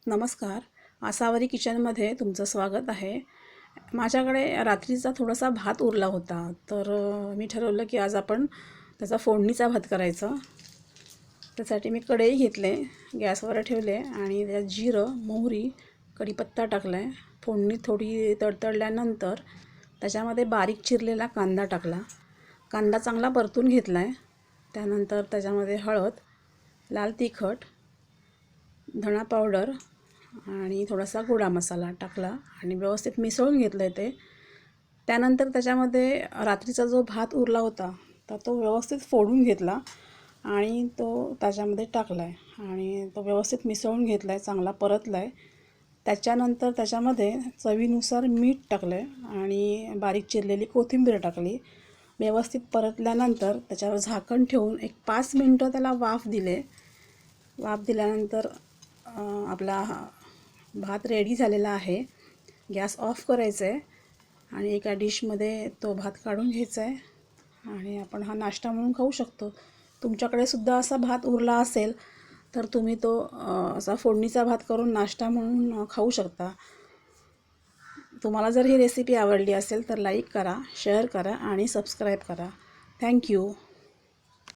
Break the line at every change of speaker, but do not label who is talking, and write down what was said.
नमस्कार. आसावरी किचनमध्ये तुमचं स्वागत आहे. माझ्याकडे रात्रीचा थोडासा भात उरला होता, तर मी ठरवलं की आज आपण त्याचा फोडणीचा भात करायचा. त्यासाठी मी कढई घेतले, गॅसवर ठेवले आणि त्यात जिरं, मोहरी, कढीपत्ता टाकला आहे. फोडणी थोडी तडतडल्यानंतर त्याच्यामध्ये बारीक चिरलेला कांदा टाकला. कांदा चांगला परतून घेतला आहे. त्यानंतर त्याच्यामध्ये हळद, लाल तिखट, धणा पावडर आणि थोडासा गोडा मसाला टाकला आणि व्यवस्थित मिसळून घेतलं आहे ते. त्यानंतर त्याच्यामध्ये रात्रीचा जो भात उरला होता तर तो व्यवस्थित फोडून घेतला आणि तो त्याच्यामध्ये टाकला आहे आणि तो व्यवस्थित मिसळून घेतला आहे, चांगला परतला आहे. त्याच्यानंतर त्याच्यामध्ये चवीनुसार मीठ टाकलं आहे आणि बारीक चिरलेली कोथिंबीर टाकली. व्यवस्थित परतल्यानंतर त्याच्यावर झाकण ठेवून एक 5 मिनटं त्याला वाफ दिले. वाफ दिल्यानंतर आपला भात रेडी झालेला आहे. गॅस ऑफ करायचा आहे आणि एका डिशमध्ये तो भात काढून घ्यायचा आहे आणि आपण हा नाश्ता म्हणून खाऊ शकतो. तुमच्याकडे सुद्धा असा भात उरला असेल तर तुम्ही तो असा फोडणीचा भात करून नाश्ता म्हणून खाऊ शकता. तुम्हाला जर ही रेसिपी आवडली असेल तर लाईक करा, शेअर करा आणि सबस्क्राईब करा. थँक्यू.